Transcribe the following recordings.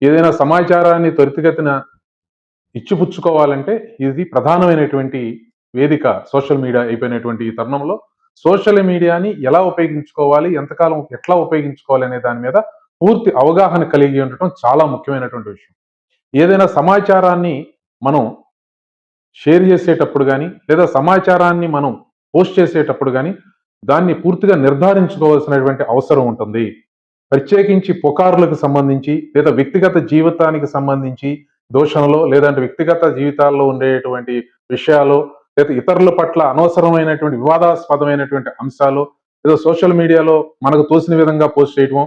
ఏదైనా సమాచారాన్ని త్వరితగతిన ఇచ్చిపుచ్చుకోవాలంటే ఇది ప్రధానమైనటువంటి వేదిక సోషల్ మీడియా అయిపోయినటువంటి ఈ తరుణంలో సోషల్ మీడియాని ఎలా ఉపయోగించుకోవాలి, ఎంతకాలం ఎట్లా ఉపయోగించుకోవాలి అనే దాని మీద పూర్తి అవగాహన కలిగి ఉండటం చాలా ముఖ్యమైనటువంటి విషయం. ఏదైనా సమాచారాన్ని మనం షేర్ చేసేటప్పుడు గానీ, లేదా సమాచారాన్ని మనం పోస్ట్ చేసేటప్పుడు గానీ, దాన్ని పూర్తిగా నిర్ధారించుకోవాల్సినటువంటి అవసరం ఉంటుంది. ప్రత్యేకించి పుకార్లకు సంబంధించి, లేదా వ్యక్తిగత జీవితానికి సంబంధించి దూషణలో, లేదంటే వ్యక్తిగత జీవితాల్లో ఉండేటువంటి విషయాలు, లేదా ఇతరుల పట్ల అనవసరమైనటువంటి వివాదాస్పదమైనటువంటి అంశాలు, ఏదో సోషల్ మీడియాలో మనకు తోసిన విధంగా పోస్ట్ చేయటమో,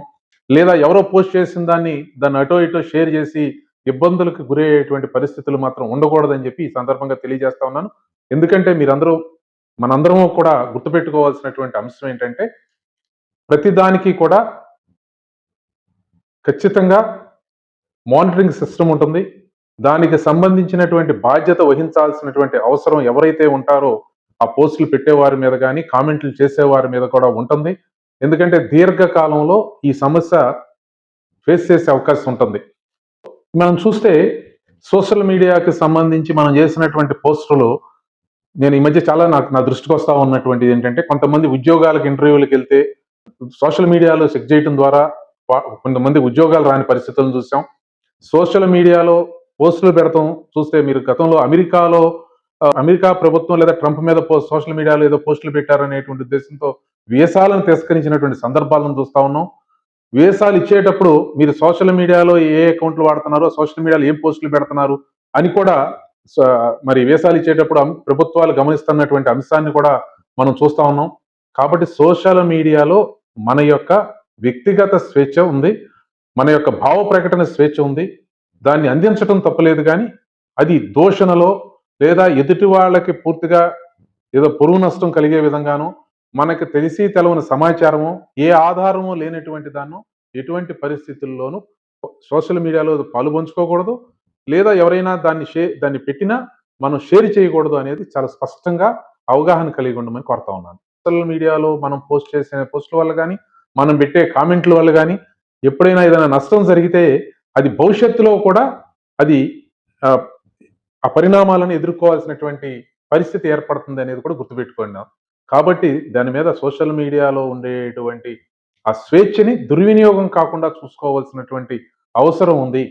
లేదా ఎవరో పోస్ట్ చేసిన దాన్ని అటో ఇటో షేర్ చేసి ఇబ్బందులకు గురయ్యేటువంటి పరిస్థితులు మాత్రం ఉండకూడదని చెప్పి ఈ సందర్భంగా తెలియజేస్తా ఉన్నాను. ఎందుకంటే మనందరము కూడా గుర్తుపెట్టుకోవాల్సినటువంటి అంశం ఏంటంటే, ప్రతిదానికి కూడా ఖచ్చితంగా మానిటరింగ్ సిస్టమ్ ఉంటుంది. దానికి సంబంధించినటువంటి బాధ్యత వహించాల్సినటువంటి అవసరం ఎవరైతే ఉంటారో ఆ పోస్టులు పెట్టేవారి మీద కానీ, కామెంట్లు చేసేవారి మీద కూడా ఉంటుంది. ఎందుకంటే దీర్ఘకాలంలో ఈ సమస్య ఫేస్ చేసే అవకాశం ఉంటుంది. మనం చూస్తే సోషల్ మీడియాకి సంబంధించి మనం చేసినటువంటి పోస్టులు నేను ఈ మధ్య చాలా నా దృష్టికి వస్తా ఉన్నటువంటిది ఏంటంటే, కొంతమంది ఉద్యోగాలకు ఇంటర్వ్యూలకు వెళ్తే సోషల్ మీడియాలో చెక్ చేయడం ద్వారా కొంతమంది ఉద్యోగాలు రాని పరిస్థితులను చూసాం. సోషల్ మీడియాలో పోస్టులు పెడతాం చూస్తే మీరు గతంలో అమెరికా ప్రభుత్వం లేదా ట్రంప్ మీద సోషల్ మీడియాలో ఏదో పోస్టులు పెట్టారనేటువంటి ఉద్దేశంతో వీసాలను తిరస్కరించినటువంటి సందర్భాలను చూస్తా ఉన్నాం. వీసాలు ఇచ్చేటప్పుడు మీరు సోషల్ మీడియాలో ఏ అకౌంట్లు వాడుతున్నారో, సోషల్ మీడియాలో ఏం పోస్టులు పెడుతున్నారు అని కూడా మరి వీసాలు ఇచ్చేటప్పుడు ప్రభుత్వాలు గమనిస్తున్నటువంటి అంశాన్ని కూడా మనం చూస్తా ఉన్నాం. కాబట్టి సోషల్ మీడియాలో మన యొక్క వ్యక్తిగత స్వేచ్ఛ ఉంది, మన యొక్క భావ ప్రకటన స్వేచ్ఛ ఉంది. దాన్ని అందించడం తప్పలేదు, కానీ అది దూషణలో లేదా ఎదుటి వాళ్ళకి పూర్తిగా ఏదో పొరుగు నష్టం కలిగే విధంగానో, మనకి తెలిసి తెలవని సమాచారము, ఏ ఆధారము లేనటువంటి దాన్ని ఎటువంటి పరిస్థితుల్లోనూ సోషల్ మీడియాలో పాలుపంచుకోకూడదు. లేదా ఎవరైనా దాన్ని పెట్టినా మనం షేర్ చేయకూడదు అనేది చాలా స్పష్టంగా అవగాహన కలిగి ఉండమని కోరుతా ఉన్నాను. సోషల్ మీడియాలో మనం పోస్ట్ చేసే పోస్టుల వల్ల కానీ, మనం పెట్టే కామెంట్ల వల్ల కానీ ఎప్పుడైనా ఏదైనా నష్టం జరిగితే అది భవిష్యత్తులో కూడా అది ఆ పరిణామాలను ఎదుర్కోవాల్సినటువంటి పరిస్థితి ఏర్పడుతుంది అనేది కూడా గుర్తుపెట్టుకోండి. కాబట్టి దాని మీద సోషల్ మీడియాలో ఉండేటువంటి ఆ స్వేచ్ఛని దుర్వినియోగం కాకుండా చూసుకోవాల్సినటువంటి అవసరం ఉంది.